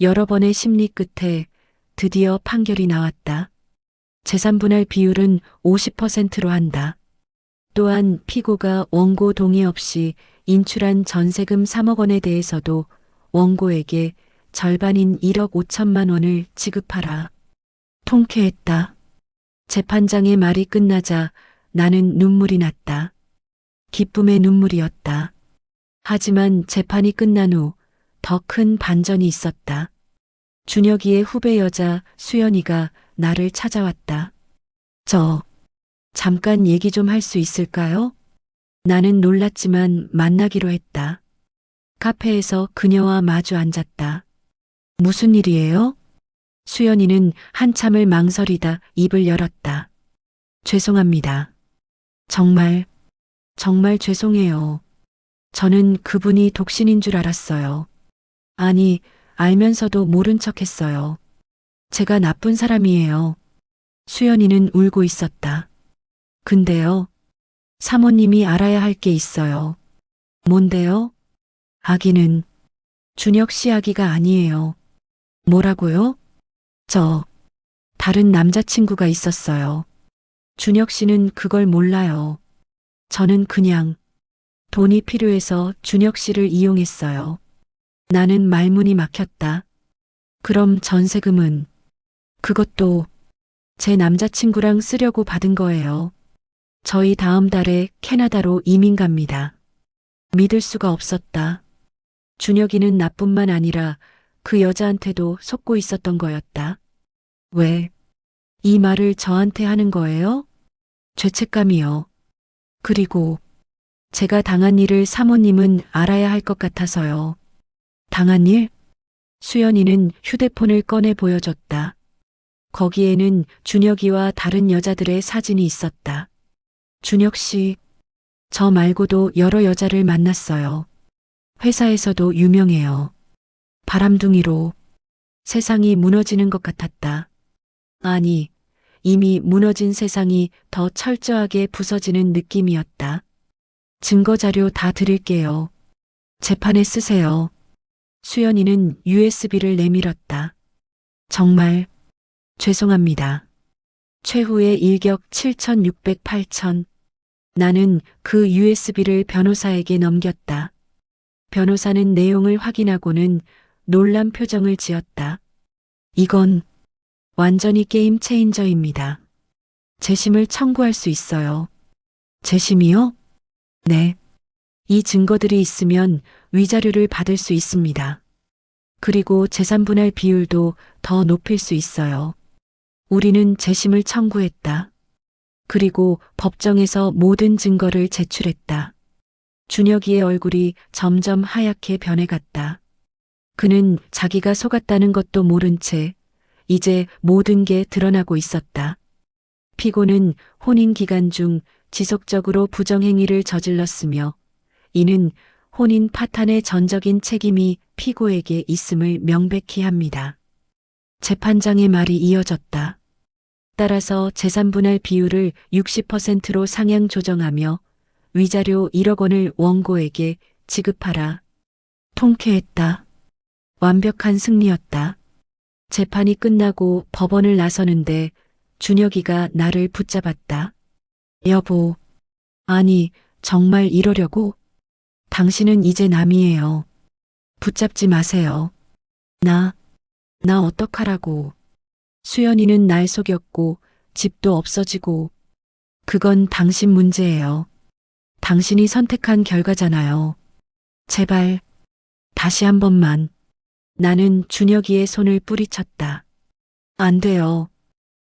여러 번의 심리 끝에 드디어 판결이 나왔다. 재산분할 비율은 50%로 한다. 또한 피고가 원고 동의 없이 인출한 전세금 3억 원에 대해서도 원고에게 절반인 1억 5천만 원을 지급하라. 통쾌했다. 재판장의 말이 끝나자 나는 눈물이 났다. 기쁨의 눈물이었다. 하지만 재판이 끝난 후 더 큰 반전이 있었다. 준혁이의 후배 여자 수연이가 나를 찾아왔다. 잠깐 얘기 좀 할 수 있을까요? 나는 놀랐지만 만나기로 했다. 카페에서 그녀와 마주 앉았다. 무슨 일이에요? 수연이는 한참을 망설이다 입을 열었다. 죄송합니다. 정말, 정말 죄송해요. 저는 그분이 독신인 줄 알았어요. 아니, 알면서도 모른 척 했어요. 제가 나쁜 사람이에요. 수연이는 울고 있었다. 근데요, 사모님이 알아야 할 게 있어요. 뭔데요? 아기는 준혁 씨 아기가 아니에요. 뭐라고요? 저, 다른 남자친구가 있었어요. 준혁 씨는 그걸 몰라요. 저는 그냥 돈이 필요해서 준혁 씨를 이용했어요. 나는 말문이 막혔다. 그럼 전세금은 그것도 제 남자친구랑 쓰려고 받은 거예요. 저희 다음 달에 캐나다로 이민 갑니다. 믿을 수가 없었다. 준혁이는 나뿐만 아니라 그 여자한테도 속고 있었던 거였다. 왜? 이 말을 저한테 하는 거예요? 죄책감이요. 그리고 제가 당한 일을 사모님은 알아야 할 것 같아서요. 당한 일? 수연이는 휴대폰을 꺼내 보여줬다. 거기에는 준혁이와 다른 여자들의 사진이 있었다. 준혁 씨, 저 말고도 여러 여자를 만났어요. 회사에서도 유명해요. 바람둥이로 세상이 무너지는 것 같았다. 아니, 이미 무너진 세상이 더 철저하게 부서지는 느낌이었다. 증거 자료 다 드릴게요. 재판에 쓰세요. 수연이는 USB를 내밀었다. 정말 죄송합니다. 최후의 일격 7,600, 8,000. 나는 그 USB를 변호사에게 넘겼다. 변호사는 내용을 확인하고는 놀란 표정을 지었다. 이건 완전히 게임 체인저입니다. 재심을 청구할 수 있어요. 재심이요? 네. 이 증거들이 있으면 위자료를 받을 수 있습니다. 그리고 재산분할 비율도 더 높일 수 있어요. 우리는 재심을 청구했다. 그리고 법정에서 모든 증거를 제출했다. 준혁이의 얼굴이 점점 하얗게 변해갔다. 그는 자기가 속았다는 것도 모른 채 이제 모든 게 드러나고 있었다. 피고는 혼인 기간 중 지속적으로 부정행위를 저질렀으며 이는 혼인 파탄의 전적인 책임이 피고에게 있음을 명백히 합니다. 재판장의 말이 이어졌다. 따라서 재산분할 비율을 60%로 상향 조정하며 위자료 1억 원을 원고에게 지급하라. 통쾌했다. 완벽한 승리였다. 재판이 끝나고 법원을 나서는데 준혁이가 나를 붙잡았다. 여보, 아니, 정말 이러려고? 당신은 이제 남이에요. 붙잡지 마세요. 나 어떡하라고. 수연이는 날 속였고 집도 없어지고 그건 당신 문제예요. 당신이 선택한 결과잖아요. 제발 다시 한 번만. 나는 준혁이의 손을 뿌리쳤다. 안 돼요.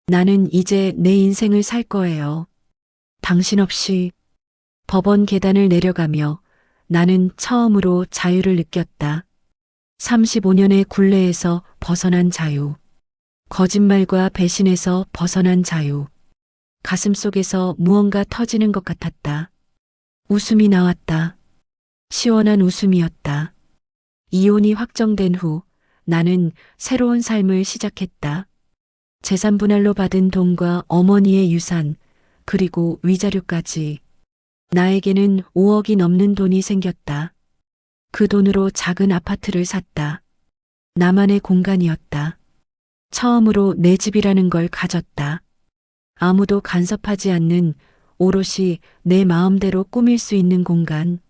나는 이제 내 인생을 살 거예요. 당신 없이. 법원 계단을 내려가며 나는 처음으로 자유를 느꼈다. 35년의 굴레에서 벗어난 자유. 거짓말과 배신에서 벗어난 자유. 가슴 속에서 무언가 터지는 것 같았다. 웃음이 나왔다. 시원한 웃음이었다. 이혼이 확정된 후 나는 새로운 삶을 시작했다. 재산 분할로 받은 돈과 어머니의 유산, 그리고 위자료까지. 나에게는 5억이 넘는 돈이 생겼다. 그 돈으로 작은 아파트를 샀다. 나만의 공간이었다. 처음으로 내 집이라는 걸 가졌다. 아무도 간섭하지 않는 오롯이 내 마음대로 꾸밀 수 있는 공간.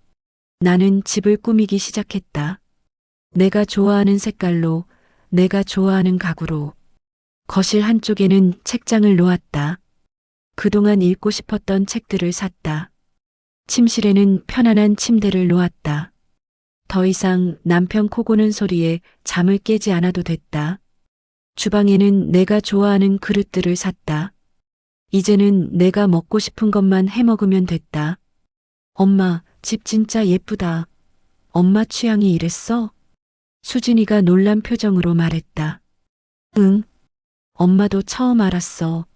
나는 집을 꾸미기 시작했다. 내가 좋아하는 색깔로, 내가 좋아하는 가구로. 거실 한쪽에는 책장을 놓았다. 그동안 읽고 싶었던 책들을 샀다. 침실에는 편안한 침대를 놓았다. 더 이상 남편 코 고는 소리에 잠을 깨지 않아도 됐다. 주방에는 내가 좋아하는 그릇들을 샀다. 이제는 내가 먹고 싶은 것만 해 먹으면 됐다. 엄마, 집 진짜 예쁘다. 엄마 취향이 이랬어? 수진이가 놀란 표정으로 말했다. 응, 엄마도 처음 알았어.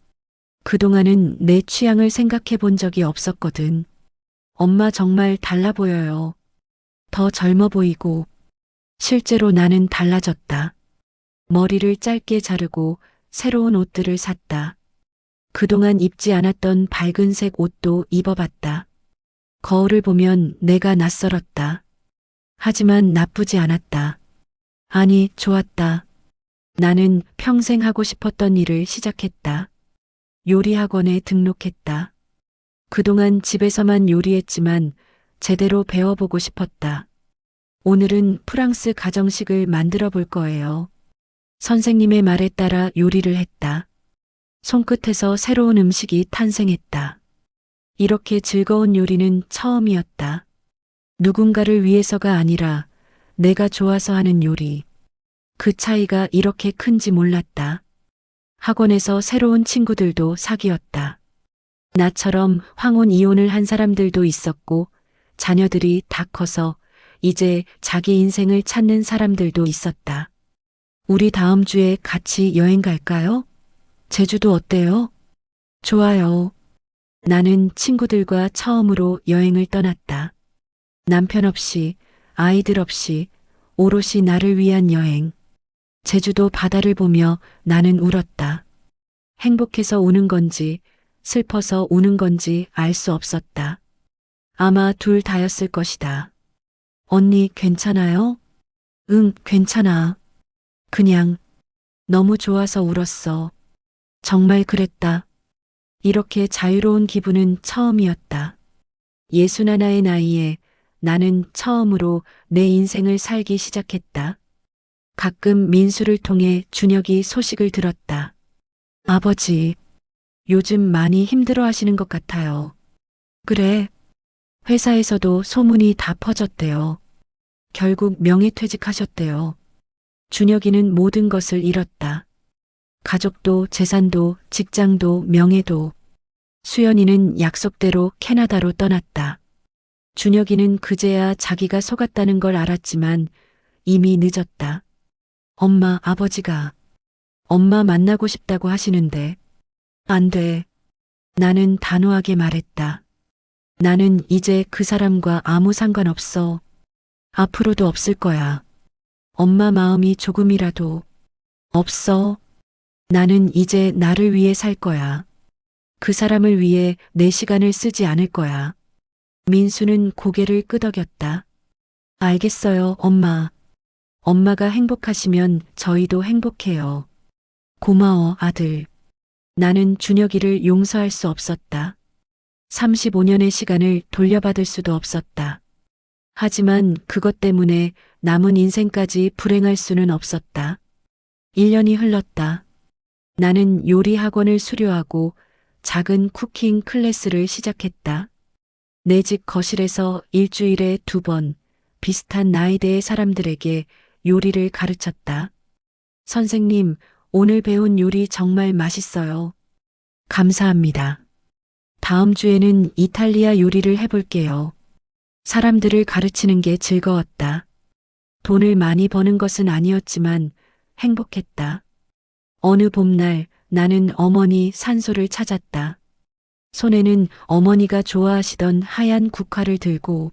그동안은 내 취향을 생각해 본 적이 없었거든. 엄마 정말 달라 보여요. 더 젊어 보이고. 실제로 나는 달라졌다. 머리를 짧게 자르고 새로운 옷들을 샀다. 그동안 입지 않았던 밝은색 옷도 입어봤다. 거울을 보면 내가 낯설었다. 하지만 나쁘지 않았다. 아니, 좋았다. 나는 평생 하고 싶었던 일을 시작했다. 요리 학원에 등록했다. 그동안 집에서만 요리했지만 제대로 배워보고 싶었다. 오늘은 프랑스 가정식을 만들어 볼 거예요. 선생님의 말에 따라 요리를 했다. 손끝에서 새로운 음식이 탄생했다. 이렇게 즐거운 요리는 처음이었다. 누군가를 위해서가 아니라 내가 좋아서 하는 요리. 그 차이가 이렇게 큰지 몰랐다. 학원에서 새로운 친구들도 사귀었다. 나처럼 황혼 이혼을 한 사람들도 있었고 자녀들이 다 커서 이제 자기 인생을 찾는 사람들도 있었다. 우리 다음 주에 같이 여행 갈까요? 제주도 어때요? 좋아요. 나는 친구들과 처음으로 여행을 떠났다. 남편 없이, 아이들 없이, 오롯이 나를 위한 여행. 제주도 바다를 보며 나는 울었다. 행복해서 우는 건지, 슬퍼서 우는 건지 알 수 없었다. 아마 둘 다였을 것이다. 언니, 괜찮아요? 응, 괜찮아. 그냥, 너무 좋아서 울었어. 정말 그랬다. 이렇게 자유로운 기분은 처음이었다. 61의 나이에 나는 처음으로 내 인생을 살기 시작했다. 가끔 민수를 통해 준혁이 소식을 들었다. 아버지, 요즘 많이 힘들어 하시는 것 같아요. 그래. 회사에서도 소문이 다 퍼졌대요. 결국 명예퇴직하셨대요. 준혁이는 모든 것을 잃었다. 가족도 재산도 직장도 명예도. 수연이는 약속대로 캐나다로 떠났다. 준혁이는 그제야 자기가 속았다는 걸 알았지만 이미 늦었다. 엄마, 아버지가 엄마 만나고 싶다고 하시는데 안 돼. 나는 단호하게 말했다. 나는 이제 그 사람과 아무 상관없어. 앞으로도 없을 거야. 엄마 마음이 조금이라도 없어. 나는 이제 나를 위해 살 거야. 그 사람을 위해 내 시간을 쓰지 않을 거야. 민수는 고개를 끄덕였다. 알겠어요, 엄마. 엄마가 행복하시면 저희도 행복해요. 고마워, 아들. 나는 준혁이를 용서할 수 없었다. 35년의 시간을 돌려받을 수도 없었다. 하지만 그것 때문에 남은 인생까지 불행할 수는 없었다. 1년이 흘렀다. 나는 요리 학원을 수료하고 작은 쿠킹 클래스를 시작했다. 내 집 거실에서 일주일에 2번 비슷한 나이대의 사람들에게 요리를 가르쳤다. 선생님, 오늘 배운 요리 정말 맛있어요. 감사합니다. 다음 주에는 이탈리아 요리를 해볼게요. 사람들을 가르치는 게 즐거웠다. 돈을 많이 버는 것은 아니었지만 행복했다. 어느 봄날 나는 어머니 산소를 찾았다. 손에는 어머니가 좋아하시던 하얀 국화를 들고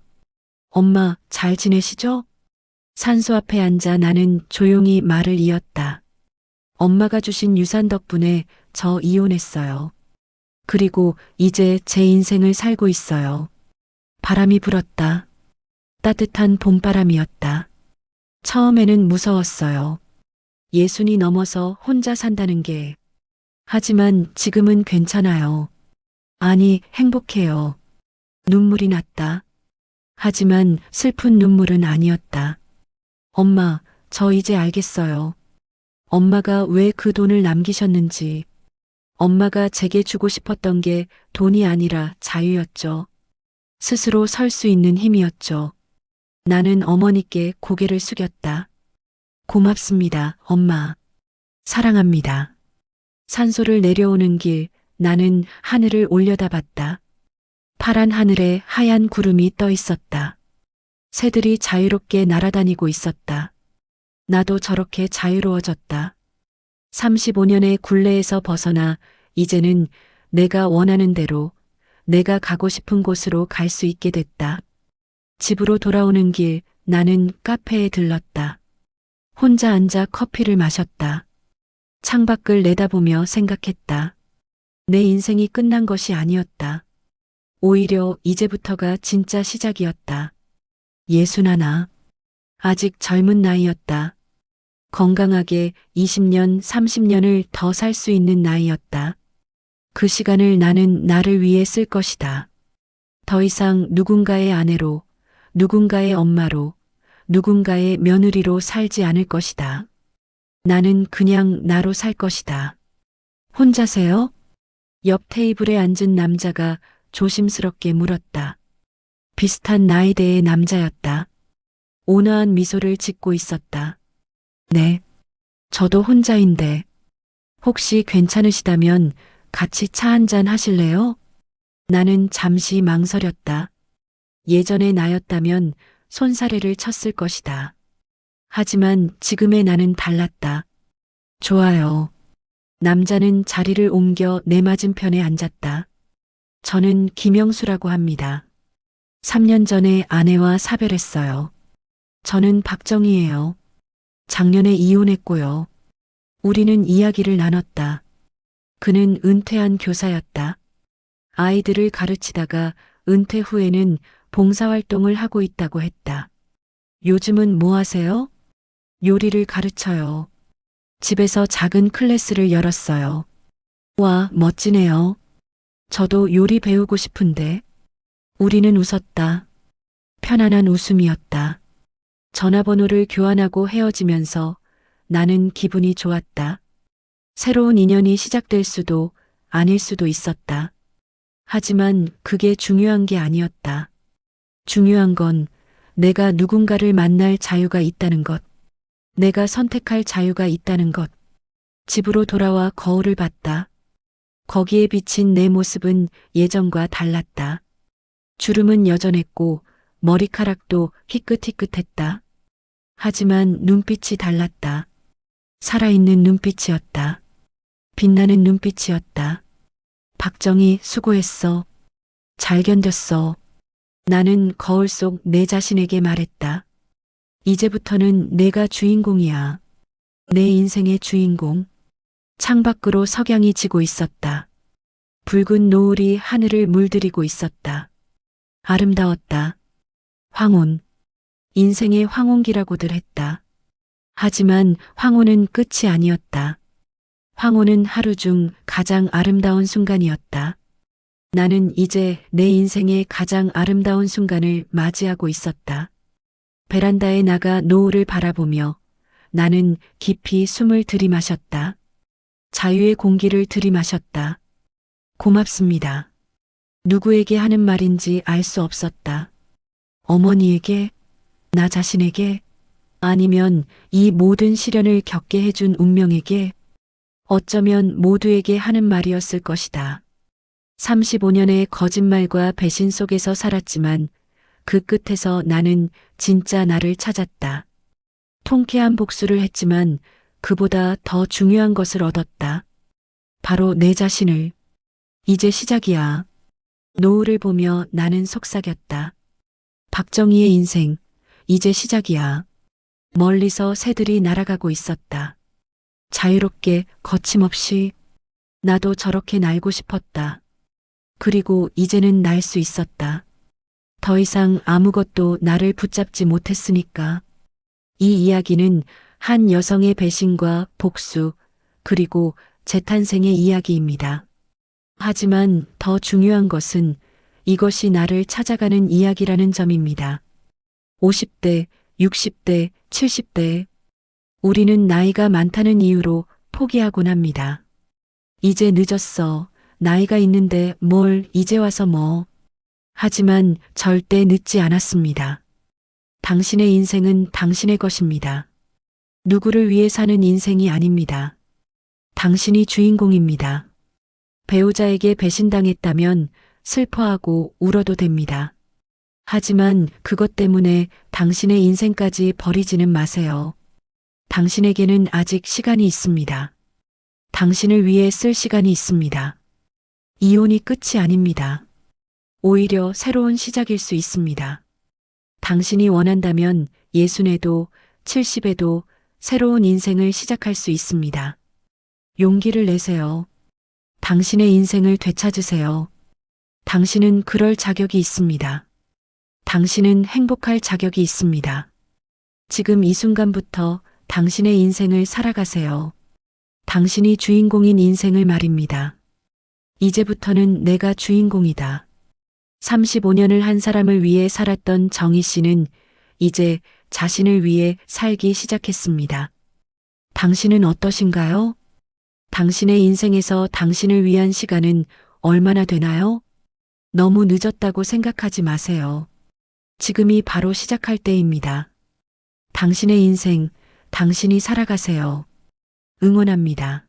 엄마 잘 지내시죠? 산소 앞에 앉아 나는 조용히 말을 이었다. 엄마가 주신 유산 덕분에 저 이혼했어요. 그리고 이제 제 인생을 살고 있어요. 바람이 불었다. 따뜻한 봄바람이었다. 처음에는 무서웠어요. 60이 넘어서 혼자 산다는 게. 하지만 지금은 괜찮아요. 아니, 행복해요. 눈물이 났다. 하지만 슬픈 눈물은 아니었다. 엄마, 저 이제 알겠어요. 엄마가 왜 그 돈을 남기셨는지. 엄마가 제게 주고 싶었던 게 돈이 아니라 자유였죠. 스스로 설 수 있는 힘이었죠. 나는 어머니께 고개를 숙였다. 고맙습니다, 엄마. 사랑합니다. 산소를 내려오는 길, 나는 하늘을 올려다봤다. 파란 하늘에 하얀 구름이 떠 있었다. 새들이 자유롭게 날아다니고 있었다. 나도 저렇게 자유로워졌다. 35년의 굴레에서 벗어나 이제는 내가 원하는 대로 내가 가고 싶은 곳으로 갈 수 있게 됐다. 집으로 돌아오는 길 나는 카페에 들렀다. 혼자 앉아 커피를 마셨다. 창밖을 내다보며 생각했다. 내 인생이 끝난 것이 아니었다. 오히려 이제부터가 진짜 시작이었다. 61. 아직 젊은 나이였다. 건강하게 20년, 30년을 더 살 수 있는 나이였다. 그 시간을 나는 나를 위해 쓸 것이다. 더 이상 누군가의 아내로, 누군가의 엄마로, 누군가의 며느리로 살지 않을 것이다. 나는 그냥 나로 살 것이다. 혼자세요? 옆 테이블에 앉은 남자가 조심스럽게 물었다. 비슷한 나이대의 남자였다. 온화한 미소를 짓고 있었다. 네. 저도 혼자인데. 혹시 괜찮으시다면 같이 차 한잔 하실래요? 나는 잠시 망설였다. 예전의 나였다면 손사래를 쳤을 것이다. 하지만 지금의 나는 달랐다. 좋아요. 남자는 자리를 옮겨 내 맞은편에 앉았다. 저는 김영수라고 합니다. 3년 전에 아내와 사별했어요. 저는 박정희예요. 작년에 이혼했고요. 우리는 이야기를 나눴다. 그는 은퇴한 교사였다. 아이들을 가르치다가 은퇴 후에는 봉사활동을 하고 있다고 했다. 요즘은 뭐 하세요? 요리를 가르쳐요. 집에서 작은 클래스를 열었어요. 와, 멋지네요. 저도 요리 배우고 싶은데. 우리는 웃었다. 편안한 웃음이었다. 전화번호를 교환하고 헤어지면서 나는 기분이 좋았다. 새로운 인연이 시작될 수도 아닐 수도 있었다. 하지만 그게 중요한 게 아니었다. 중요한 건 내가 누군가를 만날 자유가 있다는 것. 내가 선택할 자유가 있다는 것. 집으로 돌아와 거울을 봤다. 거기에 비친 내 모습은 예전과 달랐다. 주름은 여전했고 머리카락도 희끗희끗했다. 하지만 눈빛이 달랐다. 살아있는 눈빛이었다. 빛나는 눈빛이었다. 박정희, 수고했어. 잘 견뎠어. 나는 거울 속 내 자신에게 말했다. 이제부터는 내가 주인공이야. 내 인생의 주인공. 창밖으로 석양이 지고 있었다. 붉은 노을이 하늘을 물들이고 있었다. 아름다웠다. 황혼. 인생의 황혼기라고들 했다. 하지만 황혼은 끝이 아니었다. 황혼은 하루 중 가장 아름다운 순간이었다. 나는 이제 내 인생의 가장 아름다운 순간을 맞이하고 있었다. 베란다에 나가 노을을 바라보며 나는 깊이 숨을 들이마셨다. 자유의 공기를 들이마셨다. 고맙습니다. 누구에게 하는 말인지 알 수 없었다. 어머니에게, 나 자신에게, 아니면 이 모든 시련을 겪게 해준 운명에게, 어쩌면 모두에게 하는 말이었을 것이다. 35년의 거짓말과 배신 속에서 살았지만 그 끝에서 나는 진짜 나를 찾았다. 통쾌한 복수를 했지만 그보다 더 중요한 것을 얻었다. 바로 내 자신을. 이제 시작이야. 노을을 보며 나는 속삭였다. 박정희의 인생, 이제 시작이야. 멀리서 새들이 날아가고 있었다. 자유롭게, 거침없이. 나도 저렇게 날고 싶었다. 그리고 이제는 날 수 있었다. 더 이상 아무것도 나를 붙잡지 못했으니까. 이 이야기는 한 여성의 배신과 복수, 그리고 재탄생의 이야기입니다. 하지만 더 중요한 것은 이것이 나를 찾아가는 이야기라는 점입니다. 50대, 60대, 70대. 우리는 나이가 많다는 이유로 포기하곤 합니다. 이제 늦었어. 나이가 있는데 뭘 이제 와서 뭐. 하지만 절대 늦지 않았습니다. 당신의 인생은 당신의 것입니다. 누구를 위해 사는 인생이 아닙니다. 당신이 주인공입니다. 배우자에게 배신당했다면 슬퍼하고 울어도 됩니다. 하지만 그것 때문에 당신의 인생까지 버리지는 마세요. 당신에게는 아직 시간이 있습니다. 당신을 위해 쓸 시간이 있습니다. 이혼이 끝이 아닙니다. 오히려 새로운 시작일 수 있습니다. 당신이 원한다면 60에도 70에도 새로운 인생을 시작할 수 있습니다. 용기를 내세요. 당신의 인생을 되찾으세요. 당신은 그럴 자격이 있습니다. 당신은 행복할 자격이 있습니다. 지금 이 순간부터 당신의 인생을 살아가세요. 당신이 주인공인 인생을 말입니다. 이제부터는 내가 주인공이다. 35년을 한 사람을 위해 살았던 정희 씨는 이제 자신을 위해 살기 시작했습니다. 당신은 어떠신가요? 당신의 인생에서 당신을 위한 시간은 얼마나 되나요? 너무 늦었다고 생각하지 마세요. 지금이 바로 시작할 때입니다. 당신의 인생, 당신이 살아가세요. 응원합니다.